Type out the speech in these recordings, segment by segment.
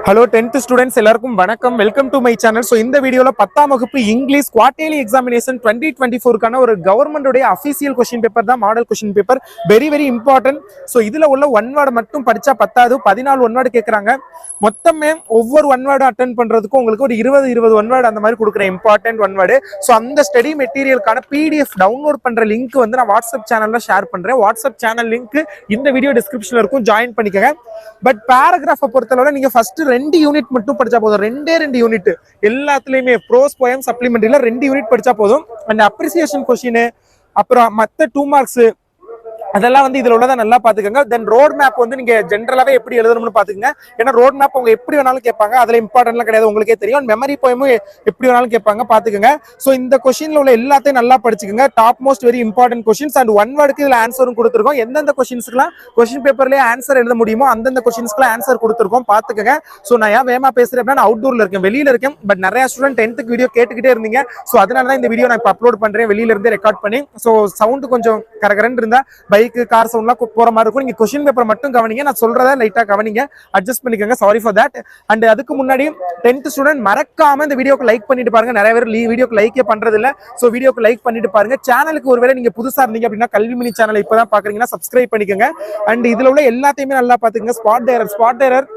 Hello 10th students எல்லாருக்கும் வணக்கம் welcome to my channel. So இந்த வீடியோல 10ஆம் வகுப்பு இங்கிலீஷ் குவார்டர்லி எக்ஸாமினேஷன் 2024க்கான ஒரு கவர்மெண்டோடைய அஃபிஷியல் கொஸ்டின் பேப்பர் தான் model question paper. Very very important. So இதுல உள்ள ஒன் வேர்டு மட்டும் படிச்சா பத்தாது, 14 ஒன் வேர்டு கேட்கறாங்க. மொத்தமே ஒவ்வொரு ஒன் வேர்டு அட்டன் பண்றதுக்கும் உங்களுக்கு ஒரு 20 ஒன் வேர்டு அந்த மாதிரி கொடுக்குறேன், இம்பார்ட்டன்ட் ஒன் வேர்டு. ஸோ அந்த ஸ்டடி மெட்டீரியலுக்கான பிடிஎஃப் டவுன்லோட் பண்ற லிங்க் வந்து நான் வாட்ஸ்அப் சேனல்ல ஷேர் பண்றேன். வாட்ஸ்அப் சேனல் லிங்க் இந்த வீடியோ டிஸ்கிரிப்ஷன்ல இருக்கும், ஜாயின் பண்ணிக்கங்க. பட் பேராகிராஃபை பொறுத்தளவுல நீங்க ஃபர்ஸ்ட் 2 யூனிட் மட்டும் படிச்சா போதும். 2 யூனிட் எல்லாத்துலயுமே ப்ரோஸ் போயம் சப்ளிமெண்டரியில 2 யூனிட் படிச்சா போதும். அண்ட் அப்ரிசியேஷன் கொஸ்டின் அப்புறம் மத்த 2 மார்க்ஸ் அதெல்லாம் வந்து இதுல உள்ளதை நல்லா பாத்துக்கோங்க. தென் ரோட் மேப் வந்து நீங்க ஜென்ரலாவே எப்படி எழுதணும்னு பாத்துக்கங்க. ஏன்னா ரோட் மேப் அவங்க எப்படி வேணாலும் கேட்பாங்க, அதுல இம்பார்ட்டன்ட்லாம் கிடையாது, உங்களுக்கே தெரியும். மெமரி போயமும் எப்படி வேணாலும் கேட்பாங்க, பாத்துக்கோங்க. சோ இந்த கொஸ்டின்ல உள்ள எல்லாத்தையும் நல்லா படிச்சுக்கோங்க. Top most very important questions and one வேர்டுக்கு இதுல ஆன்சரும் கொடுத்துருக்கோம். எந்தெந்த கொஸ்டின்ஸ்க்குலாம் கொஸ்டின் பேப்பர்லயே ஆன்சர் எழுத முடியுமோ அந்தந்த கொஸ்டின்ஸ்க்குலாம் ஆன்சர் கொடுத்துருக்கோம், பாத்துக்கோங்க. சோ நான் ஏன் வேகமா பேசுறேன் அப்படின்னா, நான் அவுட்டோர்ல இருக்கேன், வெளியில இருக்கேன். பட் நிறைய ஸ்டூடெண்ட் 10th வீடியோ கேட்டுக்கிட்டே இருந்தீங்க. சோ அதனால தான் இந்த வீடியோ நான் இப்போ அப்லோட் பண்றேன், வெளியில இருந்து ரெக்கார்ட் பண்ணி. சோ சவுண்ட் கொஞ்சம் கரகரன்னு இருந்தா பைக் கார் சவுண்ட்லாம் போற மாதிரி இருக்கும். நீங்க கொஸ்டின் பேப்பர் மட்டும் கவனிங்க, நான் சொல்றத லைட்டா கவனிங்க, அட்ஜஸ்ட் பண்ணிக்கோங்க. Sorry for that. அண்ட் அதுக்கு முன்னாடி 10th ஸ்டூடெண்ட் மறக்காம இந்த வீடியோக்கு லைக் பண்ணிட்டு பாருங்க. நிறைய பேர் வீடியோக்கு லைக்கே பண்றது இல்ல. சோ வீடியோக்கு லைக் பண்ணிட்டு பாருங்க. சேனலுக்கு ஒருவேளை நீங்க புதுசா இருந்தீங்க அப்படின்னா கல்விமணி சேனலை இப்பதான் பாக்குறீங்கன்னா சப்ஸ்கிரைப் பண்ணிக்கோங்க. அண்ட் இதுல உள்ள எல்லாத்தையுமே நல்லா பாத்துக்கங்க. ஸ்பாட் எரர்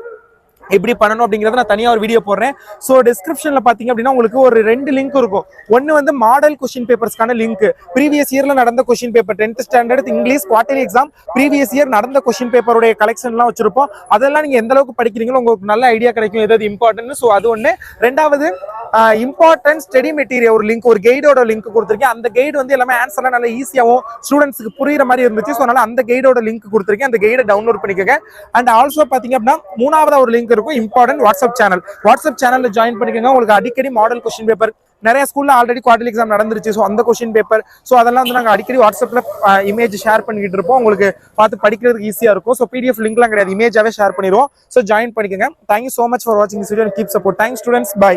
எப்படி பண்ணணும் அப்படிங்கறத நான் தனியா ஒரு வீடியோ போடுறேன். சோ டிஸ்கிரிப்ஷன்ல பாத்தீங்க அப்படின்னா உங்களுக்கு ஒரு 2 லிங்க் இருக்கும். ஒன்னு வந்து மாடல் கொஸ்டின் பேப்பர்ஸ்க்கான லிங்க், ப்ரீவியஸ் இயர்ல நடந்த question paper 10th standard English quarterly exam previous year நடந்த கொஸ்டின் பேப்பருடைய கலெக்ஷன்லாம் வச்சிருப்போம். அதெல்லாம் நீங்க எந்த அளவுக்கு படிக்கிறீங்களோ உங்களுக்கு நல்ல ஐடியா கிடைக்கும் எது இம்பார்ட்டன்ட். சோ அது ஒண்ணு. ரெண்டாவது இம்பார்ட்டன்ட் ஸ்டடி மெட்டீரியல் ஒரு லிங்க், ஒரு கைடோட லிங்க் கொடுத்துருக்கேன். அந்த கைடு வந்து எல்லாமே ஆன்சர்லாம் நல்லா ஈஸியாவும் ஸ்டூடெண்ட்ஸ்க்கு புரியுற மாதிரி இருந்துச்சு. ஸோ அதனால அந்த கைடோட லிங்க் கொடுத்துருக்கேன், அந்த கைடை டவுன்லோட் பண்ணிக்கோங்க. அண்ட் ஆல்சோ பாத்தீங்க அப்படின்னா மூணாவதா ஒரு லிங்க் இருக்கும், இம்பார்ட்டன்ட் வாட்ஸ்அப் சேனல். வாட்ஸ்அப் சேனல்ல ஜாயின் பண்ணிக்கோங்க. உங்களுக்கு அடிக்கடி மாடல் கொஸ்டின் பேப்பர் நிறைய ஸ்கூல்ல ஆல்ரெடி குவார்டர்லி எக்ஸாம் நடந்துருச்சு. ஸோ அந்த கொஸ்டின் பேப்பர் வந்து நாங்கள் அடிக்கடி வாட்ஸ்அப்ல இமேஜ் ஷேர் பண்ணிக்கிட்டு இருப்போம். உங்களுக்கு பார்த்து படிக்கிறதுக்கு ஈஸியா இருக்கும். ஸோ பிடிஎஃப் லிங்க்லாம் கிடையாது, இமேஜாவே ஷேர் பண்ணிடுவோம். ஸோ ஜாயின் பண்ணிக்கோங்க. தேங்க்யூ சோ மச் ஃபார் வாட்சிங் this video. Keep support. Thanks students. By.